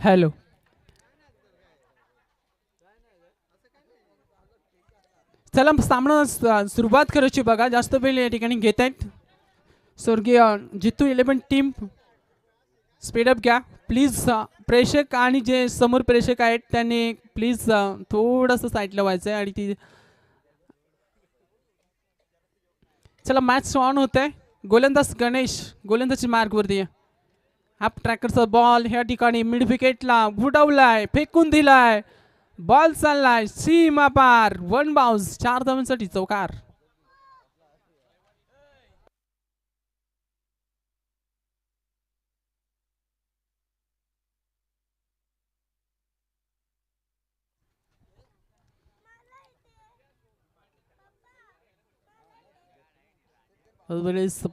Hello. चला सामना सुरुवात करायची बघा. जास्त वेळ या ठिकाणी घेत आहेत स्वर्गीय जितू 11 टीम. स्पीडअप घ्या प्लीज. प्रेक्षक आणि जे समोर प्रेक्षक आहेत त्यांनी प्लीज थोडंसं साईडला व्हायचं आहे. आणि ती चला मॅच ऑन होत आहे. गोलंदाज गणेश गोलंदाजी मार्गवरती आहे. हाफ ट्रॅकरचा बॉल ह्या ठिकाणी मिड विकेटला बुडवलाय, फेकून दिलाय. बॉल चाललाय सीमा पार. वन बाउन्स, 4 धावांसाठी चौकार.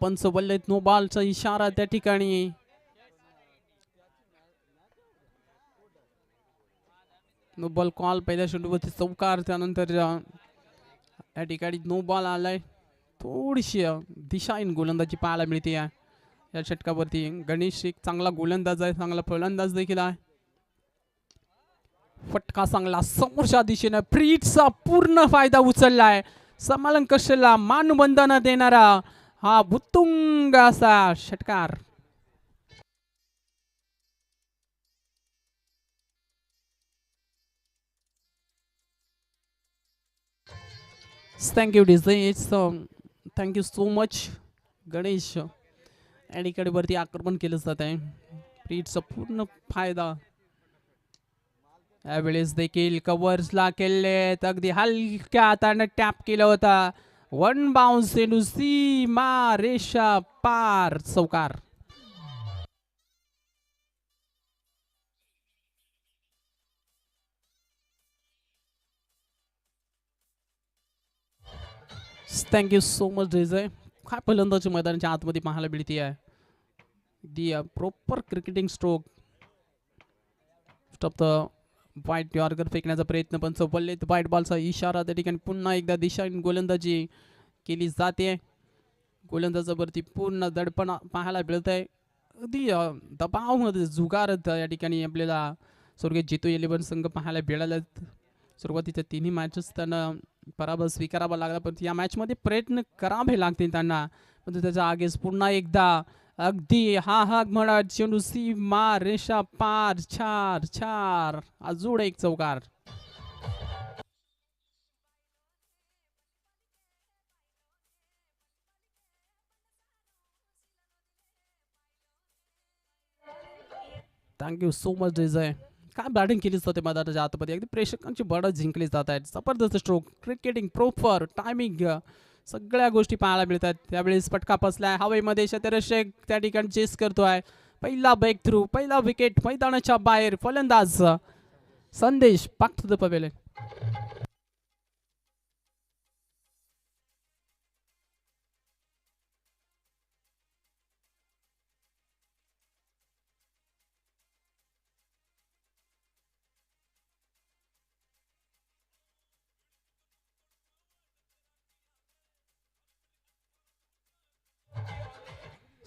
पंच बोललेत नो बॉलचा इशारा त्या ठिकाणी. नो बॉल कॉल पहिल्या चेंडूवरती चौकार. त्यानंतर या ठिकाणी नो बॉल आलाय. थोडीशी दिशाहीन गोलंदाजी पाहायला मिळते या षटकावरती. गणेश एक चांगला गोलंदाज आहे, चांगला फलंदाज देखील आहे. फटका चांगला समोरच्या दिशेने फ्रीजचा पूर्ण फायदा उचललाय. समालन कशाला मानबंधन देणारा हा उत्तुंग असा षटकार. Thank you DJ. It's thank you so much. Ganesh अलीकडे वरती आक्रमण केलं जात आहे. फ्रीजचा पूर्ण फायदा यावेळेस देखील कव्हर्सला केलेत. अगदी हलक्या हाताने टॅप केला होता. वन बाउन्स चेंडू सीमा रेषा पार चौकार. Thank you so much DJ. काय फलंदाजी मैदानाच्या आतमध्ये पाहायला मिळते आहे. The proper cricketing stroke. Stop the वाईट यॉर्कर फेकण्याचा प्रयत्न पण चौपल्लेत. वाईट बॉलचा इशारा त्या ठिकाणी. पुन्हा एकदा दिशाहीन गोलंदाजी केली जाते. गोलंदाजावरती पूर्ण दडपण पाहायला मिळत आहे. अगदी दबावमध्ये जुगारत या ठिकाणी आपल्याला स्वर्गीय जितू 11 संघ पाहायला मिळालेत. सुरुवातीच्या तिन्ही मॅचेस त्यांना पराभव स्वीकारावा लागला, पण या मॅचमध्ये प्रयत्न करावे लागतील त्यांना. पण त्याच्या आगेच पुन्हा एकदा अगदी हा हा म्हणत चेंडू सीमा रेषा पार. 4-4 अजून एक चौकार. Thank you so much DJ. काय बॅटिंग केली जाते मैदानाच्या आतमध्ये. अगदी प्रेक्षकांची बळ जिंकली जात आहेत. जबरदस्त स्ट्रोक, क्रिकेटिंग प्रॉपर टायमिंग, सगळ्या गोष्टी पाहायला मिळतात. त्यावेळेस फटका फसलाय हवेमध्ये. शतरक्षक त्या ठिकाणी चेस करतोय. पहिला ब्रेक थ्रू, पहिला विकेट मैदानाच्या बाहेर. फलंदाज Sandesh back to the pavilion.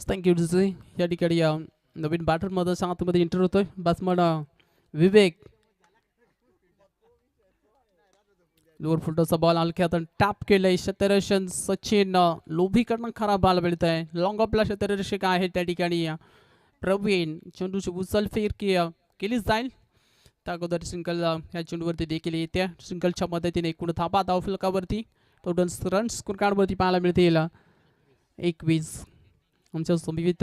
Thank you डिझे. या ठिकाणी नवीन बॅटरमध्ये आतमध्ये एंटर होतोय बॅट्समन विवेक. लोअर फुटचा बॉल हलक्यात टॅप केलंय. शतरक्षण सचिन लोभीकडनं खराब बॉल मिळत आहे. लॉंग ऑफला शतरक्षक आहे त्या ठिकाणी प्रवीण. चेंडूची उचल फेर केली जाईल. त्या अगोदर सिंगल या चेंडूवरती देखील येते. सिंगलच्या मदतीने एकूण धाबा धावफलकावरती टोटल रन्स स्कोर कार्डवरती पाहायला मिळतील 21. आमच्या समितीत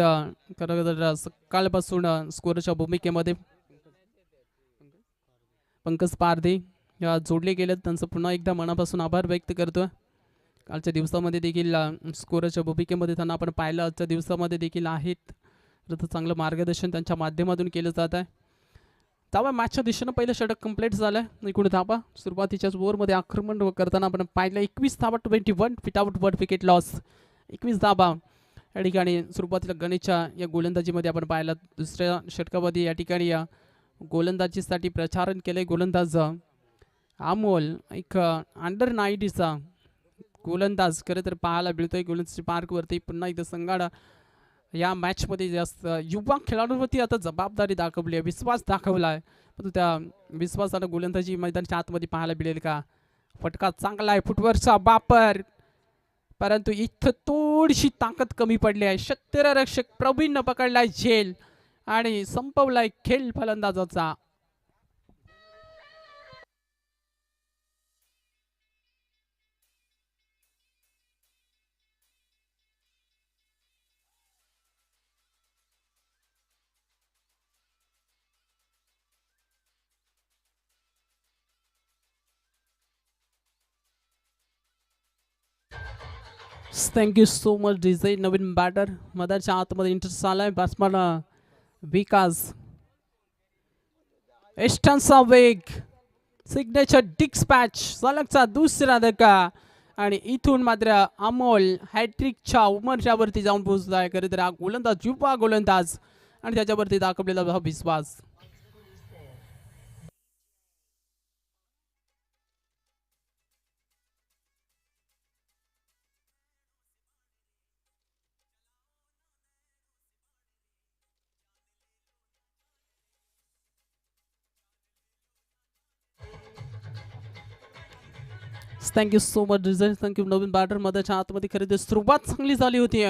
सकाळपासून स्कोरच्या भूमिकेमध्ये पंकज पारदे जोडले गेलेत. त्यांचं पुन्हा एकदा मनापासून आभार व्यक्त करतो. कालच्या दिवसामध्ये देखील स्कोरच्या भूमिकेमध्ये त्यांना आपण पाहिलं. आजच्या दिवसामध्ये देखील आहेत. तर चांगलं मार्गदर्शन त्यांच्या माध्यमातून केलं जात आहे. धावा मॅचच्या दिशेनं पहिलं षटक कंप्लीट झालं. एकूण धावा सुरुवातीच्याच ओव्हरमध्ये आक्रमण करताना आपण पाहिलं. 21 धावा 21 विथआउट 1 विकेट लॉस. 21 धावा या ठिकाणी सुरुवातीला गणेशच्या या गोलंदाजीमध्ये आपण पाहिलं. दुसऱ्या षटकामध्ये या ठिकाणी या गोलंदाजीसाठी प्रचारण केलंय गोलंदाज अमोल. एक अंडर 90चा गोलंदाज खरं तर पाहायला मिळतोय गोलंदाजी पार्कवरती. पुन्हा एकदा संघाडा या मॅचमध्ये जास्त युवा खेळाडूंवरती आता जबाबदारी दाखवली आहे, विश्वास दाखवला आहे. परंतु त्या विश्वासानं गोलंदाजी मैदानाच्या आतमध्ये पाहायला मिळेल का? फटका चांगला आहे, फुटवर्कचा वापर, परंतु इथं थोडीशी ताकद कमी पडली आहे. क्षेत्ररक्षक प्रवीणनं पकडलाय झेल आणि संपवलाय खेळ फलंदाजाचा. Thank you so much DJ. नवीन बॅटर मधाच्या आतमध्ये इंटरेस्ट आलाय. बॅट्समन विकास, एस्टनचा वेग, सिग्नेचर डिस्पॅच, सलगचा दुसरा धक्का आणि इथून मात्र अमोल हॅट्रिकच्या उमरच्यावरती जाऊन पोहोचलाय. खरं तर हा गोलंदाज युवा गोलंदाज आणि त्याच्यावरती दाखवलेला हा विश्वास. Thank you so much result. Thank you. नवीन बॅटर मधाच्या आतमध्ये खरेदी सुरुवात चांगली झाली होती,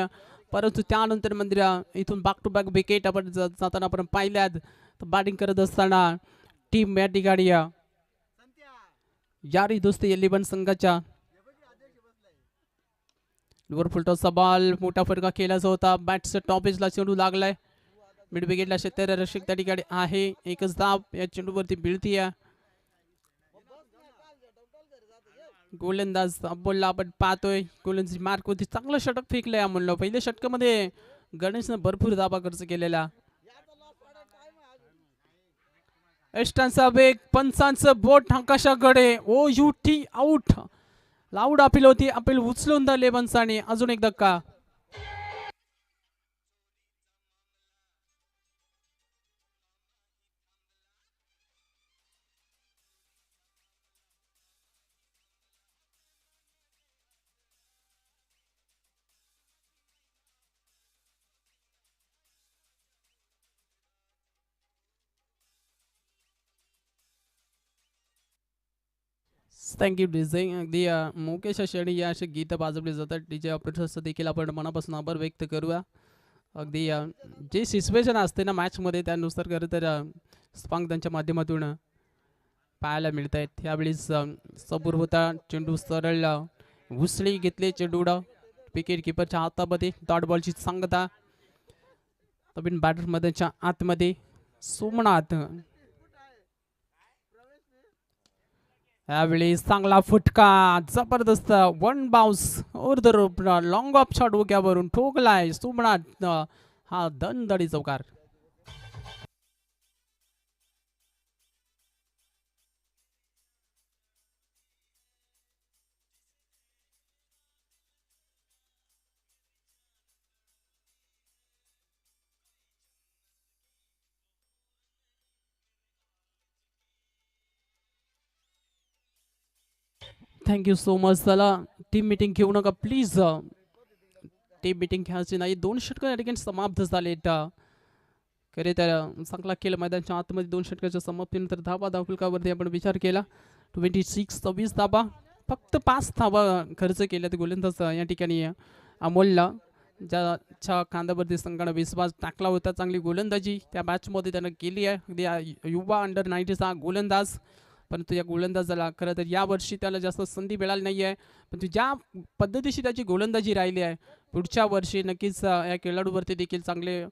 परंतु त्यानंतर म्हणजे इथून बॅक टू बॅक विकेट आपण जाताना आपण पाहिल्यात. तर बॅटिंग करत असताना टीम या ठिकाणी यारी दोस्ती 11 संघाच्या लोअर फुलटॉसचा बॉल मोठा फटका केलाचा होता. बॅटचा टॉपेजला चेंडू लागलाय. मिड विकेटला क्षेत्ररक्षक त्या ठिकाणी आहे. एकच धाव या चेंडूवरती मिळतीये. गोलंदाज अब्बोलला आपण पाहतोय. गोलंदाजी मार्क वरती चांगलं षटक फेकलंय म्हणलं. पहिल्या षटकामध्ये गणेशनं भरपूर धाबा खर्च केलेला. एस्टनचा वेग, पंचांचं बोट आकाशाकडे. O U T out. Loud appeal होती. अपील उचलून धरले पंचाने. अजून एक धक्का. Thank you DJ. अगदी मुकेश शेणी या असे गीत वाजवले जातात. डीजे ऑपरेटर्स देखील आपण मनापासून आभार व्यक्त करूया. अगदी जे सिच्युएशन असते ना मॅचमध्ये त्यानुसार खरं तर स्पांग त्यांच्या माध्यमातून पाहायला मिळत आहेत. यावेळेस सबूर होता. चेंडू सरळ घुसळी घेतले. चेंडू विकेट किपरच्या हातामध्ये. डॉट बॉलची सांगता. नवीन बॅटरमध्येच्या आतमध्ये सोमनाथ. यावेळी चांगला फुटका, जबरदस्त one bounce over the rope, long of shot डोक्यावरून ठोकलाय सोमनाथ. हा दणदडी चौकार. Thank you so much. चला टीम मीटिंग घेऊ नका प्लीज. टीम मीटिंग घ्यायची नाही. 2 षटकं या ठिकाणी समाप्त झालेत. खरे तर चांगला केलं मैदानाच्या आतमध्ये. 2 षटकाच्या समाप्तीनंतर धाबा धावफलकावरती आपण विचार केला. 26 धाबा, फक्त 5 धाबा खर्च केल्यात गोलंदाज या ठिकाणी अमोलला, ज्याच्या खांद्यावरती संघानं विश्वास टाकला होता. चांगली गोलंदाजी त्या मॅचमध्ये त्यानं केली आहे. अगदी युवा अंडर 19चा गोलंदाज. परंतु या गोलंदाजाला खरं तर यावर्षी त्याला जास्त संधी मिळाली नाही आहे. परंतु ज्या पद्धतीशी त्याची गोलंदाजी राहिली आहे, पुढच्या वर्षी नक्कीच या खेळाडूवरती देखील चांगले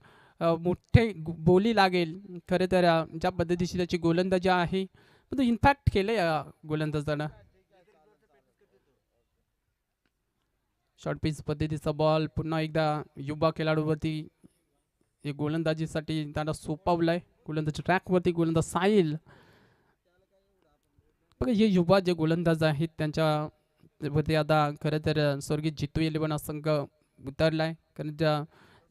मोठे बोली लागेल. खरं तर ज्या पद्धतीची त्याची गोलंदाजी आहे, परंतु इम्पॅक्ट केलं या गोलंदाजानं. शॉर्ट पिच पद्धतीचा बॉल पुन्हा एकदा युवा खेळाडूवरती गोलंदाजीसाठी त्याला सोपवलाय. गोलंदाजी ट्रॅकवरती गोलंदाज साहिल. बघा हे युवा जे गोलंदाज आहेत त्यांच्यावरती आता खरं तर स्वर्गीय जितू 11 संघ उतरलाय. कारण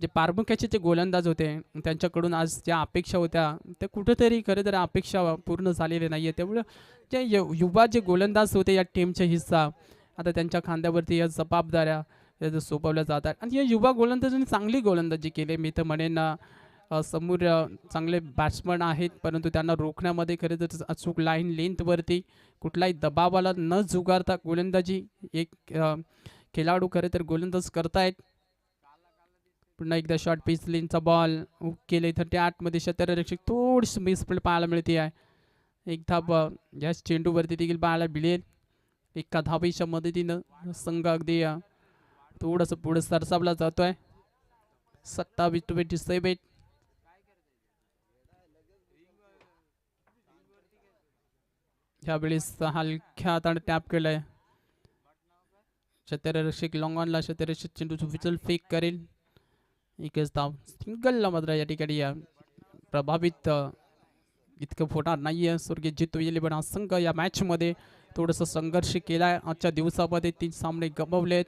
जे पारमुख्याचे जे गोलंदाज होते त्यांच्याकडून आज ज्या अपेक्षा होत्या त्या कुठेतरी खरं तर अपेक्षा पूर्ण झालेल्या नाही आहे. त्यामुळं जे युवा जे गोलंदाज होते या टीमचा हिस्सा, आता त्यांच्या खांद्यावरती या जबाबदाऱ्या सोपवल्या जातात आणि या युवा गोलंदाजांनी चांगली गोलंदाजी केली. मी तर म्हणेन समोर चांगले बॅट्समन आहेत, परंतु त्यांना रोखण्यामध्ये खरं तर अचूक लाईन लेंथवरती कुठलाही दबावाला न झुगारता गोलंदाजी एक खेळाडू खरं तर गोलंदाज करतायत. पुन्हा एकदा शॉर्ट पिच लेनचा बॉल केले तर त्या आतमध्ये क्षेत्ररक्षक थोडीशी मिसफील्ड पाहायला मिळते आहे. एक धाब या चेंडूवरती देखील पाहायला मिळेल. एका धावेच्या मदतीनं संघ अगदी थोडंसं पुढे सरसावला जातोय. 27-27. ह्यावेळेस हलक्या हाताने टॅप केलाय. क्षेत्ररक्षक लॉंग ऑनला क्षेत्ररक्षक चेंडूची विचल फेक करेल. एकच धाव सिंगलला मात्र या ठिकाणी प्रभावित इतकं होणार नाहीये. स्वर्गीय जितू येले पण हा संघ या मॅच मध्ये थोडंसं संघर्ष केलाय. आजच्या दिवसामध्ये 3 सामने गमावलेत.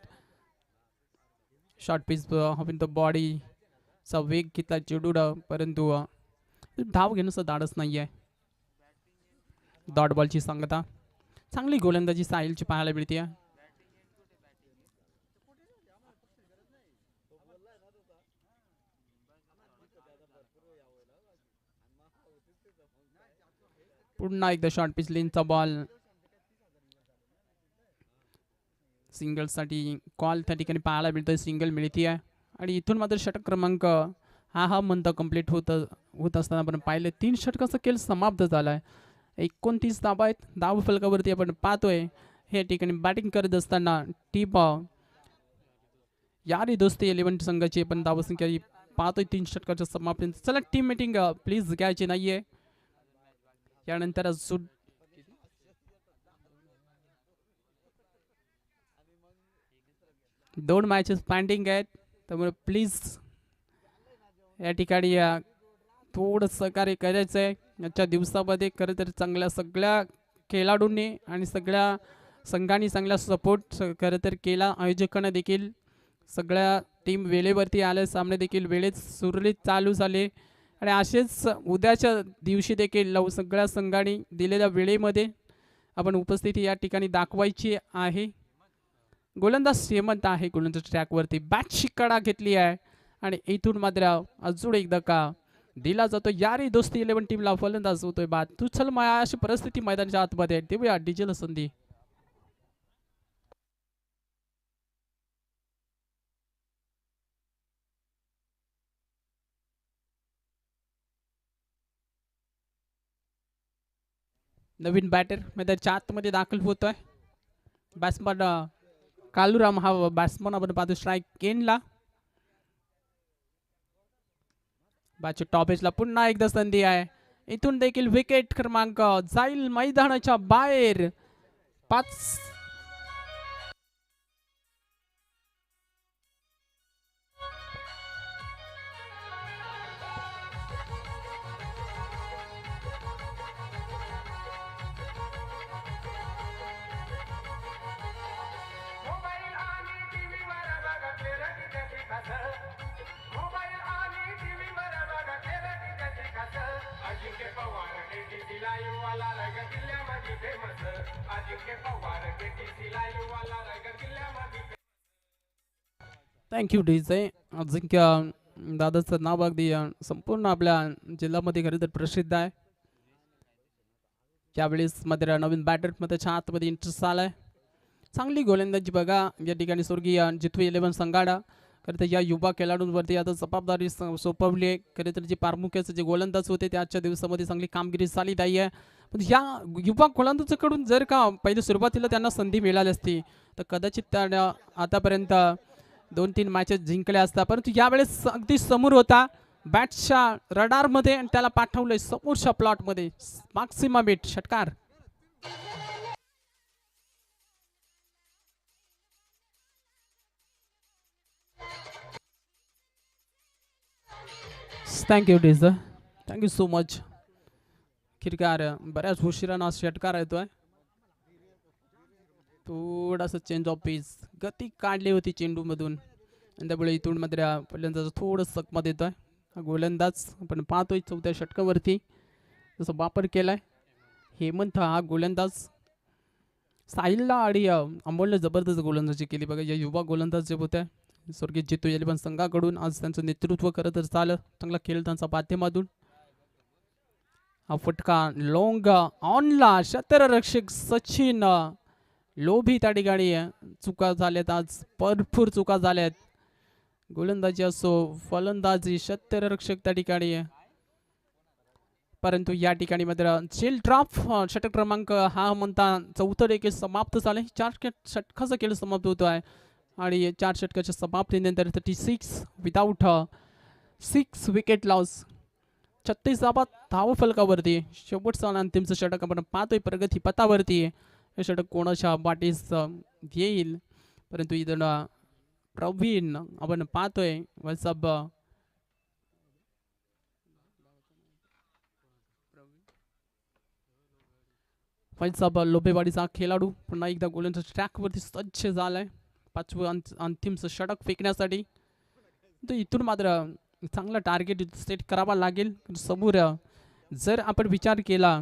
शॉर्ट पिच हविन द बॉडीचा वेग घेतला चेडूड, परंतु धाव घेण्याचं धाडस नाहीये. डॉट बॉलची सांगता चांगली गोलंदाजी साहिलची पाहायला मिळते. पुन्हा एकदा शॉर्ट पिच लेनचा बॉल सिंगल साठी कॉल त्या ठिकाणी पाहायला मिळतोय. सिंगल मिळते आहे आणि इथून मात्र षटक क्रमांक हा म्हणता कंप्लीट होत असताना आपण पाहिलं 3 षटकाचा खेळ समाप्त झालाय. 29 धावा आहेत. धाव फलकावरती आपण पाहतोय हे ठिकाणी बॅटिंग करत असताना टीम यारी दोस्ती 11 संघाची आपण धावसंख्या पाहतोय 3 षटकाच्या समाप्ती. चला टीम मीटिंग प्लीज घ्यायची नाहीये. यानंतर अजून 2 मॅचेस पेंडिंग आहेत, त्यामुळे प्लीज या ठिकाणी थोडं सहकार्य करायचं आहे. आजच्या दिवसामध्ये खरं तर चांगल्या सगळ्या खेळाडूंनी आणि सगळ्या संघांनी चांगला सपोर्ट खरं तर केला. आयोजकांना देखील सगळ्या टीम वेळेवरती आले. सामने देखील वेळेत सुरळीत चालू झाले आणि असेच उद्याच्या दिवशी देखील सगळ्या संघांनी दिलेल्या वेळेमध्ये आपण उपस्थिती या ठिकाणी दाखवायची आहे. गोलंदाज श्रीमंत आहे. गोलंदाज ट्रॅकवरती बॅटची कडा घेतली आहे आणि इथून मात्र अजून एकदा का दिला जातो. यारी दोस्ती 11 टीमला फलंदाज होतोय बाद. तू चल माया अशी परिस्थिती मैदानाच्या आतमध्ये देऊया डिजेल संधी. नवीन बॅटर मैदानाच्या आतमध्ये दाखल होतोय. बॅट्समन कालूराम हा बॅट्समन आपण पाहतो स्ट्राईक केनला. बॅच टॉप एजला पुन्हा एकदा संधी आहे. इथून देखील विकेट क्रमांक जाईल मैदानाच्या बाहेर. 5 थँक्यू डीजे. अजिंक्य दादाचं नाव अगदी संपूर्ण आपल्या जिल्ह्यामध्ये खरं तर प्रसिद्ध आहे. त्यावेळेस मध्ये नवीन बॅटर मध्ये आतमध्ये इंटरेस्ट आलाय. चांगली गोलंदाजी बघा या ठिकाणी स्वर्गीय जितू 11 संघाडा खरं तर या युवा खेळाडूंवरती आता जबाबदारी सोपवली आहे. खरं तर जे प्रामुख्याचे जे गोलंदाज होते ते आजच्या दिवसामध्ये चांगली कामगिरी झाली नाही आहे. पण या युवा गोलंदाजाकडून जर का पहिले सुरुवातीला त्यांना संधी मिळाली असती तर कदाचित त्या आतापर्यंत 2-3 मॅचेस जिंकल्या असता. परंतु यावेळेस अगदी समोर होता बॅट्सच्या रडारमध्ये आणि त्याला पाठवलंय समोरच्या प्लॉटमध्ये. मॅक्सिमम बेट षटकार. Thank you DJ. Thank you so much. खिरकार बऱ्याच उशिरानं षटकार येतोय. थोडासा चेंज ऑफ पीस गती काढली होती चेंडूमधून आणि त्यामुळे इथून मात्र पहिल्यांदा थोडं सकमत येतोय. गोलंदाज आपण पाहतोय 4थ्या षटकावरती जसं वापर केलाय हेमंत हा गोलंदाज साहिलला आणि अमोलने जबरदस्त गोलंदाजी केली बघा. या युवा गोलंदाज जे होत्या स्वर्गीय जितू पण संघाकडून आज त्यांचं नेतृत्व करत झालं. चांगला खेळ त्यांचा माध्यमातून. हा फटका लॉंग ऑनला क्षेत्ररक्षक सचिन लोभी त्या ठिकाणी चुका झाल्यात. आज भरपूर चुका झाल्यात. गोलंदाजी असो फलंदाजी क्षेत्ररक्षक त्या ठिकाणी परंतु या ठिकाणी मात्र झेल ड्राफ षटक क्रमांक हा म्हणता चौथं देखील समाप्त झाले. 4 षटकाचा खेळ समाप्त होतो आहे आणि 4 षटकाच्या समाप्तीनंतर 36 विदाउट 6 विकेट लॉस 36 धाव फलकावरती शेवटचा आणि अंतिमचं षटक आपण पाहतोय प्रगती पथावरती. हे षटक कोणाच्या वाटेस येईल परंतु इथं प्रवीण आपण पाहतोय वैसब फैसाब लोभेवाडीचा खेळाडू पुन्हा एकदा गोलंदाज ट्रॅकवरती सज्ज झालाय 5वं अंतिमचं षटक फेकण्यासाठी. तर इथून मात्र चांगला टार्गेट सेट करावा लागेल. समोर जर आपण विचार केला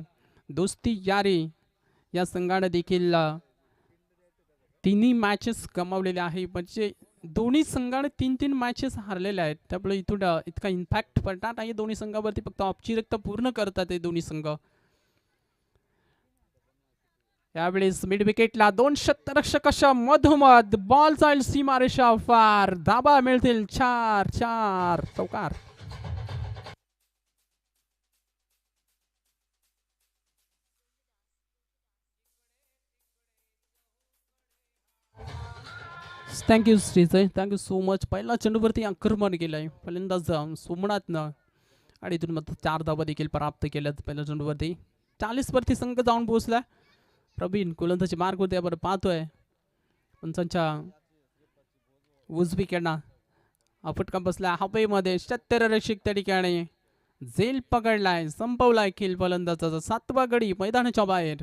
दोस्ती यारी या संघाने देखील 3 मॅचेस गमावलेल्या आहे. म्हणजे दोन्ही संघाने 3 मॅचेस हारलेल्या आहेत. त्यामुळे इथून इतका इम्पॅक्ट पडणार नाही दोन्ही संघावरती. फक्त औपचारिकता पूर्ण करतात हे दोन्ही संघ. यावेळेस मिड विकेटला 2 क्षेत्ररक्षकाच्या मधोमध बॉल जाईल सीमारेषा फार. धाबा मिळतील 4 चौकार. Thank you Shrijay, thank you so much. पहिला चेंडूवरती आक्रमण केलंय फलंदाज सोमनाथनं आणि इथून मग 4 धावा देखील प्राप्त केल्यात पहिल्या चेंडूवरती. 40 वरती संघ जाऊन पोहोचला. प्रवीण गोलंदाजी मार्ग होते आपण पाहतोय पंचांच्या उजवीकडनं हा फटका बसला हवेमध्ये. क्षेत्ररक्षक त्या ठिकाणी झेल पकडलाय संपवलाय खेळ फलंदाजाचा. 7वा गडी मैदानाच्या बाहेर.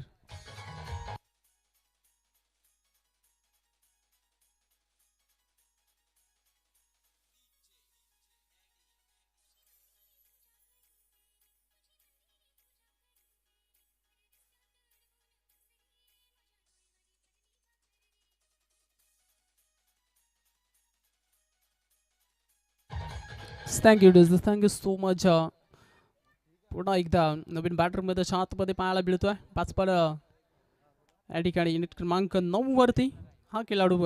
Thank you DJ, thank you so much. पुन्हा एकदा नवीन बॅटरमध्ये आतमध्ये पाहायला मिळतोय. 5 पण या ठिकाणी युनिट क्रमांक 9 वरती हा खेळाडू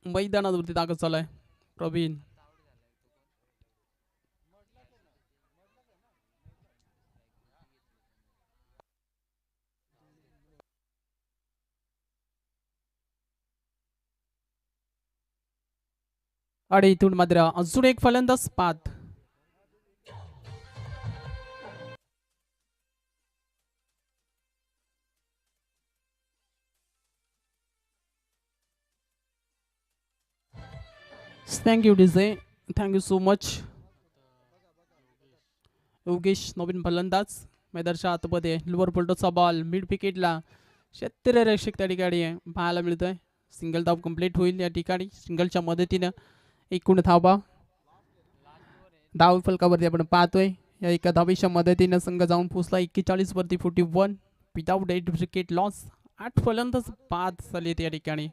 मैदानावरती दाखल झालाय प्रवीण. आणि इथून मात्र अजून एक फलंदाज पाथ. Thank you DJ, thank you so much. Yogesh नवीन फलंदाज मैदानाच्या आतमध्ये. लोअर पोल्टोचा बॉल मिड विकेटला क्षेत्ररक्षक त्या ठिकाणी पाहायला मिळतोय. सिंगल धाव कंप्लीट होईल या ठिकाणी. सिंगलच्या मदतीनं एकूण धावा धाव फलकावरती आपण पाहतोय. या एका धावेच्या मदतीनं संघ जाऊन पोहोचला 41 वरती 41 विदाउट 8 विकेट लॉस. 8 फलंदाज बाद झालेत या ठिकाणी.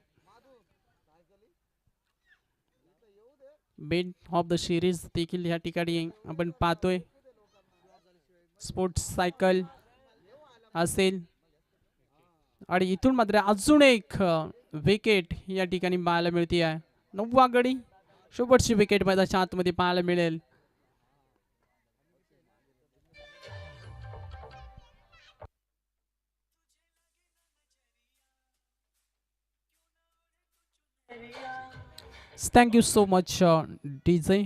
मेन ऑफ द सिरीज देखील या ठिकाणी आपण पाहतोय. स्पोर्ट्स सायकल असेल आणि इथून मात्र अजून एक विकेट या ठिकाणी पाहायला मिळते आहे. 9वा गडी शेवटची विकेट मैदानाच्या आतमध्ये पाहायला मिळेल. Thank you so much DJ.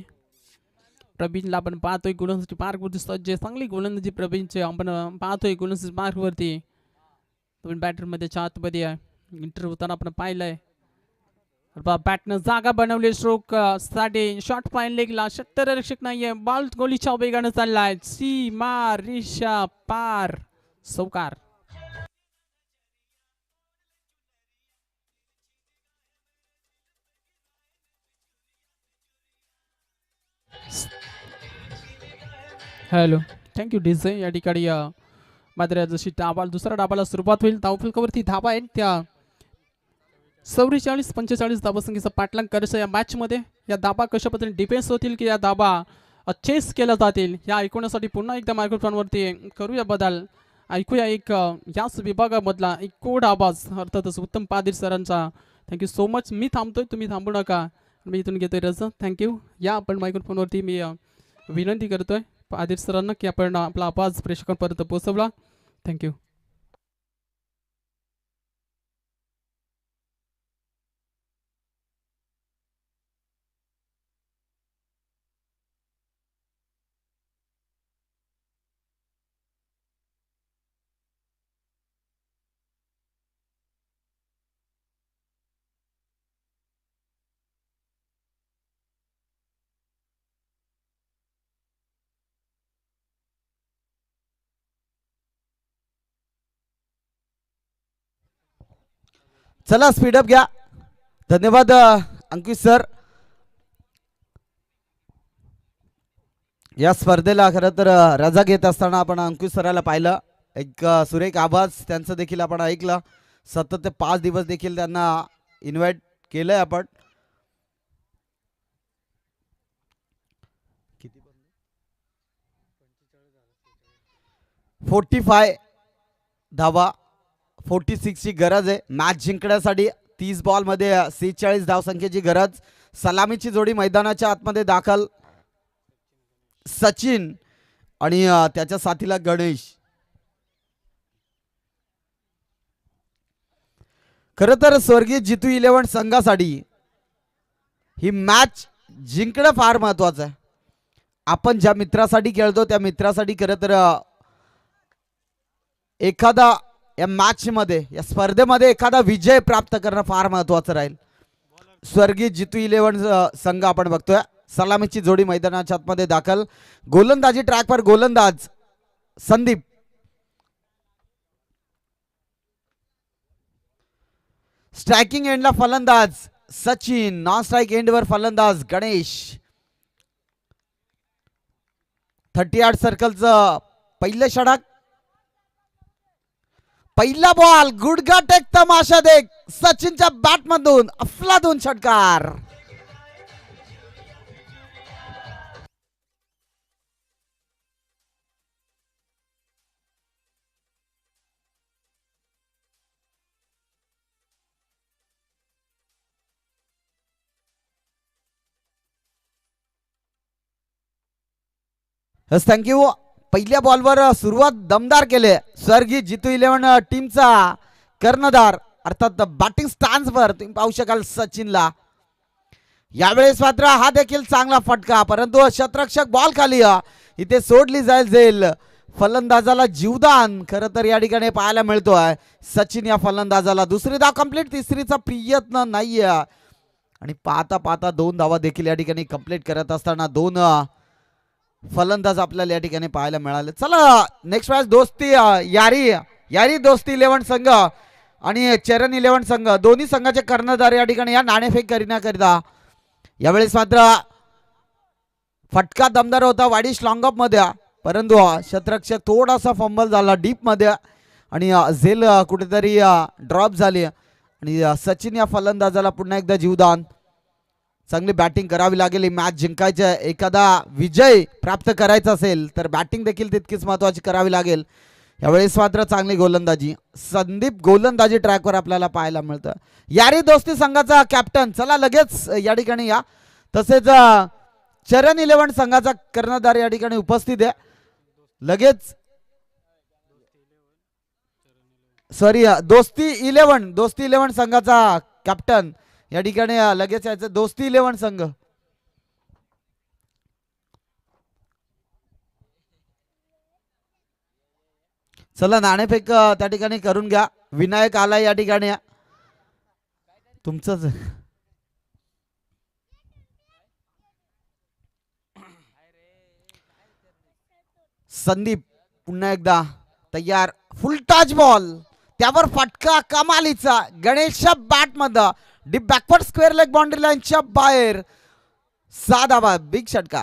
प्रवीणला आपण पाहतोय गोलंदाजी मार्गवरती सज्ज. चांगली गोलंदाजी प्रवीणचे आपण पाहतोय गोलंदाजी मार्गवरती. बॅटरमध्ये आतमध्ये इंटर होताना आपण पाहिलंय. बॅटनं जागा बनवली स्ट्रोक साठी. शॉट फाईन लेगला क्षेत्ररक्षक नाहीये. बॉल गोलीच्या वेगानं चाललाय. सीमा रेषा पार चौकार. Hello, thank you DJ. या ठिकाणी मात्र जशी दुसऱ्या डाबाला सुरुवात होईल धावफलकावरती धाबा आहे त्या 44-45 धाबासंख्येचा पाठलाग करायचा या मॅचमध्ये. या धाबा कशा पद्धतीने डिफेन्स होतील की या धाबा चेस केल्या जातील या ऐकण्यासाठी पुन्हा एकदा मायक्रोफोनवरती करूया बदल. ऐकूया एक याच विभागामधला एक कोड आवाज अर्थातच उत्तम पादीर सरांचा. Thank you so much. मी थांबतोय, तुम्ही थांबू नका. मी इथून घेतोय रजा. थँक्यू. या आपण मायक्रोफोनवरती मी विनंती करतोय पादीर सरांना की आपण आपला आवाज प्रेक्षकांपर्यंत पोहोचवला. थँक्यू. चला स्पीडअप घ्या. धन्यवाद अंकुश सर. या स्पर्धेला खरं तर रजा घेत असताना आपण अंकुश सराला पाहिलं. एक सुरेख आवाज त्यांचं देखील आपण ऐकलं. सतत ते 5 दिवस देखील त्यांना इन्व्हाइट केलंय आपण. 45 धावा 46 ची गरज आहे मॅच जिंकण्यासाठी. 30 बॉलमध्ये 46 धावसंख्येची गरज. सलामीची जोडी मैदानाच्या आतमध्ये दाखल. सचिन आणि त्याच्या साथीला गणेश. खरं तर स्वर्गीय जितू 11 संघासाठी ही मॅच जिंकणं फार महत्वाचं आहे. आपण ज्या मित्रासाठी खेळतो त्या मित्रासाठी खरं तर एखादा या मॅच मध्ये या स्पर्धेमध्ये एखादा विजय प्राप्त करणं फार महत्वाचं राहील. स्वर्गीय जितू 11 संघ आपण बघतोय. सलामीची जोडी मैदानाच्या आतमध्ये दाखल. गोलंदाजी ट्रॅकवर गोलंदाज संदीप. स्ट्रायकिंग एंडला फलंदाज सचिन. नॉन स्ट्राइक एंडवर फलंदाज गणेश. 38 सर्कलचं पहिलं षटक. पहिला बॉल गुडघा टेक तमाशा देख. सचिनच्या बॅटमधून अफलातून षटकार. थँक्यू. पहिल्या बॉलवर सुरुवात दमदार केले स्वर्गीय जितू 11 टीमचा कर्णधार अर्थात बॅटिंग स्टॅन्सवर तुम्ही पाहू शकाल सचिनला. यावेळेस मात्र हा देखील चांगला फटका परंतु शतरक्षक बॉल खाली इथे सोडली जाईल. फलंदाजाला जीवदान खरं तर या ठिकाणी पाहायला मिळतोय. सचिन या फलंदाजाला दुसरी धाव कंप्लीट. तिसरीचा प्रयत्न नाहीये आणि पाहता पाहता 2 धावा देखील या ठिकाणी कंप्लीट करत असताना 2 फलंदाज आपल्याला या ठिकाणी पाहायला मिळाले. चला नेक्स्ट मॅच दोस्ती यारी दोस्ती 11 संघ आणि चरण 11 संघ दोन्ही संघाचे कर्णधार या ठिकाणी या नाणेफेक करण्याकरिता. यावेळेस मात्र फटका दमदार होता वाडिश लॉंग ऑफ मध्ये परंतु शतरक्षक थोडासा फंबल झाला डीप मध्ये आणि झेल कुठेतरी ड्रॉप झाली आणि सचिन या फलंदाजाला पुन्हा एकदा जीवदान. चांगली बॅटिंग करावी लागेल. मॅच जिंकायचं एखादा विजय प्राप्त करायचा असेल तर बॅटिंग देखील तितकीच महत्वाची करावी लागेल. यावेळेस मात्र चांगली गोलंदाजी संदीप गोलंदाजी ट्रॅकवर आपल्याला पाहायला मिळतं. यारी दोस्ती संघाचा कॅप्टन चला लगेच या ठिकाणी या. तसेच चरण 11 संघाचा कर्णधार या ठिकाणी उपस्थित आहे लगेच. सॉरी दोस्ती 11 संघाचा कॅप्टन या ठिकाणी लगेच यायचं. दोस्ती 11 संघ चला नाणेफेक त्या ठिकाणी करून घ्या. विनायक आला या ठिकाणी तुमचंच. संदीप पुन्हा एकदा तयार. फुल टच बॉल त्यावर फटका कमालीचा. गणेशच्या बॅट मध्ये deep backward square leg boundary लाईनच्या बाहेर. 6 धावा बिग षटका.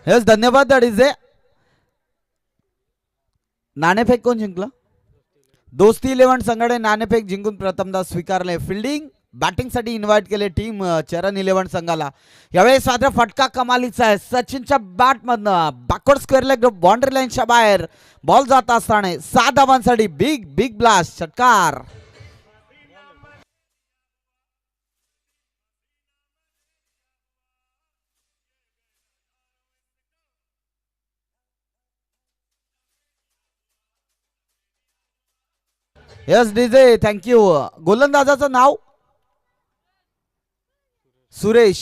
येस धन्यवाद डीजे. नाणेफेक कोण जिंकलं? दोस्ती 11 संघाने नाणेफेक जिंकून प्रथमदा स्वीकारले. फिल्डिंग बॅटिंगसाठी इन्व्हाइट केले टीम चरण 11 संघाला. यावेळेस मात्र फटका कमालीचा आहे. सचिनच्या बॅटमधनं बॅकवर्ड स्क्वेअर लेग बाउंड्री लाईनच्या बाहेर बॉल जात असताना 6 धावांसाठी बिग बिग ब्लास्ट षटकार. Yes DJ thank you. गोलंदाजाचं नाव सुरेश.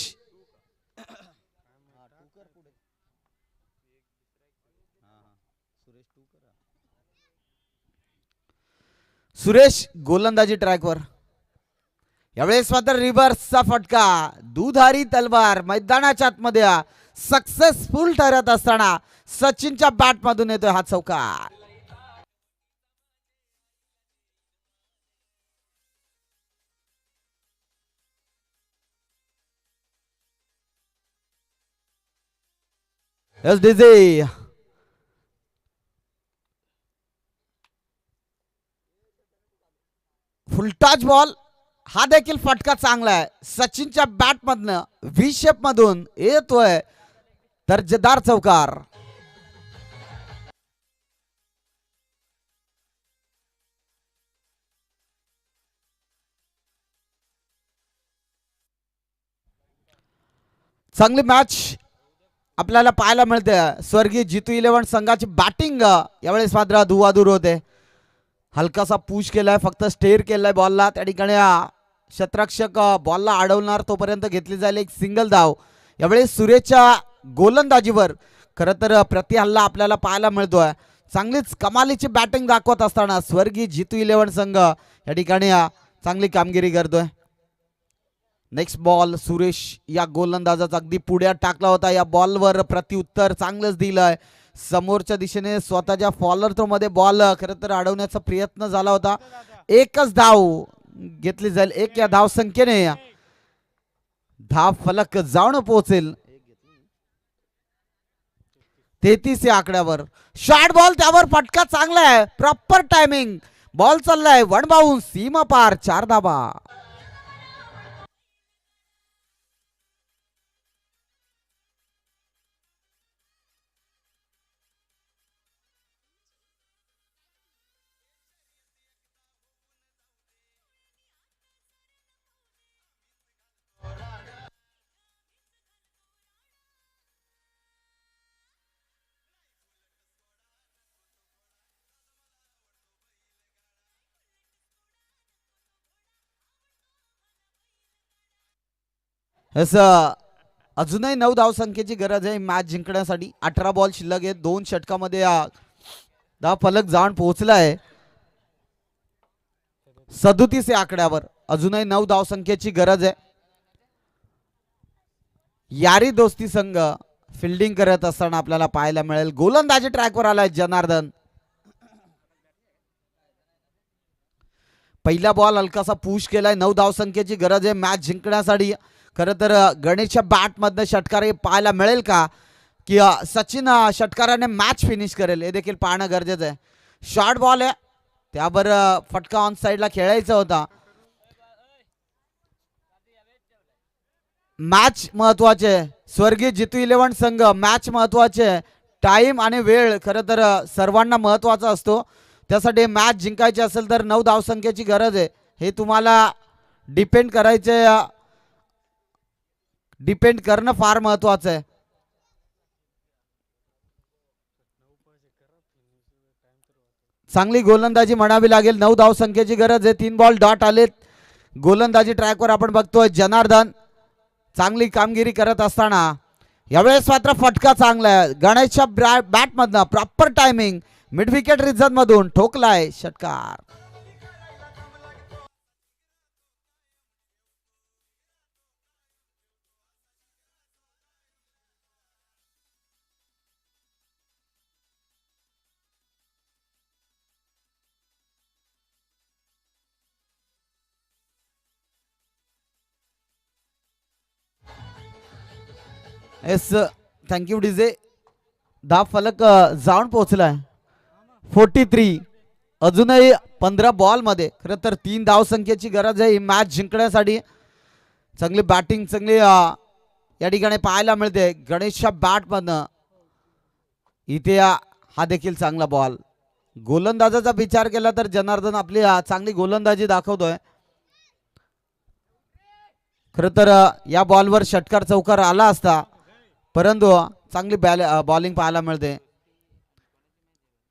सुरेश गोलंदाजी ट्रॅकवर. यावेळेस मात्र रिव्हर्सचा फटका. दुधारी तलवार मैदानाच्या आतमध्ये सक्सेसफुल ठरत असताना सचिनच्या बॅटमधून येतोय हा चौकार. Yes DJ. Full toss ball. हा देखील फटका चांगला आहे. सचिनच्या बॅटमधनं व्ही शेप मधून येतोय दर्जेदार चौकार. चांगली मॅच आपल्याला पाहायला मिळते. स्वर्गीय जितू 11 संघाची बॅटिंग यावेळेस मात्र धुवाधूर होते. हलकासा पुश केलाय, फक्त स्टेअर केलाय बॉलला. त्या ठिकाणी क्षेत्ररक्षक बॉलला अडवणार तोपर्यंत घेतली जाईल एक सिंगल धाव. यावेळेस सुरेशच्या गोलंदाजीवर खरं तर प्रतिहल्ला आपल्याला पाहायला मिळतोय. चांगलीच कमालीची बॅटिंग दाखवत असताना स्वर्गीय जितू 11 संघ या ठिकाणी चांगली कामगिरी करतोय. Next ball. सुरेश या गोलंदाजाचा अगदी पुढ्यात टाकला होता. या बॉलवर प्रत्युत्तर चांगलंच दिलंय. समोरच्या दिशेने स्वतःच्या फॉलर थ्रो मध्ये बॉल खरं तर अडवण्याचा प्रयत्न झाला होता. एकच धाव घेतली जाईल. एक या धाव संख्येने धाव फलक जाऊन पोहोचेल 33 या आकड्यावर. शॉर्ट बॉल, त्यावर फटका चांगला आहे. Proper timing. बॉल चाललाय वन बाउन्स, सीमा पार, 4 धावा. अजूनही 9 धाव संख्येची गरज आहे मॅच जिंकण्यासाठी. 18 बॉल शिल्लक आहे. 2 षटकामध्ये धाव फलक जाऊन पोहोचला आहे 37 या आकड्यावर. अजूनही 9 धाव संख्येची गरज आहे. यारी दोस्ती संघ फिल्डिंग करत असताना आपल्याला पाहायला मिळेल. गोलंदाजी ट्रॅकवर आलाय जनार्दन. पहिला बॉल हलकासा पुश केलाय. 9 धाव संख्येची गरज आहे मॅच जिंकण्यासाठी. खरं तर गणेशच्या बॅटमधनं षटकार पाहायला मिळेल का, की सचिन षटकाराने मॅच फिनिश करेल हे देखील पाहणं गरजेचं आहे. शॉर्ट बॉल आहे, त्यावर फटका ऑन साईडला खेळायचा होता. मॅच महत्वाचे. स्वर्गीय जितू 11 संघ मॅच महत्वाचे. टाइम आणि वेळ खरं तर सर्वांना महत्वाचा असतो. त्यासाठी मॅच जिंकायची असेल तर 9 धावसंख्येची गरज आहे. हे तुम्हाला डिपेंड करायचे, डिपेंड करणं फार महत्वाचं आहे. चांगली गोलंदाजी म्हणावी लागेल. 9 धावसंख्येची गरज आहे. 3 बॉल डॉट आलेत. गोलंदाजी ट्रॅकवर आपण बघतोय जनार्दन चांगली कामगिरी करत असताना यावेळेस मात्र फटका चांगला आहे. गणेशच्या बॅटमधनं proper timing mid wicket region मधून ठोकलाय षटकार. Yes thank you DJ. धाव फलक जाऊन पोहोचलाय 43. अजूनही 15 बॉल मध्ये खरं तर 3 धाव संख्येची गरज आहे ही मॅच जिंकण्यासाठी. चांगली बॅटिंग चांगली या ठिकाणी पाहायला मिळते गणेशच्या बॅट मधनं. इथे हा देखील चांगला बॉल. गोलंदाजाचा विचार केला तर जनार्दन आपली चांगली गोलंदाजी दाखवतोय. खर तर या बॉलवर षटकार चौकार आला असता परंतु चांगली बॉलिंग पाहायला मिळते.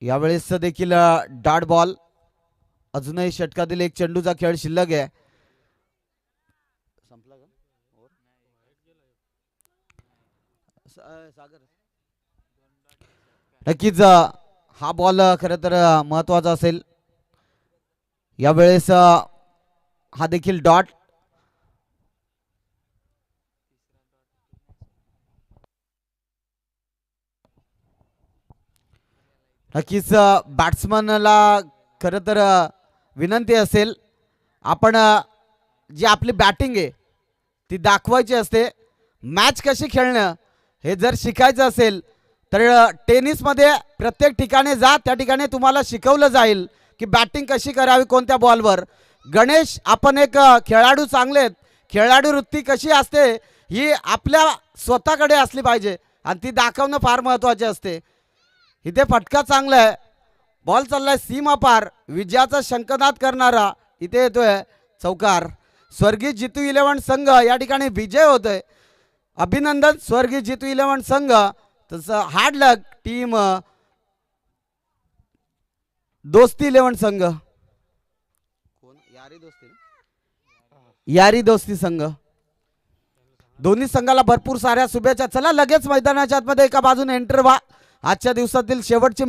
यावेळेस देखील डॉट बॉल. अजूनही षटकातील एक चेंडूचा खेळ शिल्लक आहे. नक्कीच हा बॉल खरं तर महत्वाचा असेल. यावेळेस हा देखील डॉट. नक्कीच बॅट्समनला खरं तर विनंती असेल आपण जी आपली बॅटिंग आहे ती दाखवायची असते. मॅच कशी खेळणं हे जर शिकायचं असेल तर टेनिसमध्ये प्रत्येक ठिकाणी जा, त्या ठिकाणी तुम्हाला शिकवलं जाईल की बॅटिंग कशी करावी कोणत्या बॉलवर. गणेश आपण एक खेळाडू चांगले आहेत. खेळाडू वृत्ती कशी असते ही आपल्या स्वतःकडे असली पाहिजे आणि ती दाखवणं फार महत्त्वाचे असते. इथे फटका चांगला आहे. बॉल चाललाय सीमा पार. विजयाचा शंखनाद करणारा इथे येतोय चौकार. स्वर्गीय जितू 11 संघ या ठिकाणी विजय होतोय. अभिनंदन स्वर्गीय जितू 11 संघ. तसं हार्ड लक टीम दोस्ती 11 संघ. यारी दोस्ती संघ. दोन्ही संघाला भरपूर साऱ्या शुभेच्छा. चला लगेच मैदानाच्या आतमध्ये एका बाजूने एंटर व्हा. आजच्या दिवसातील शेवटची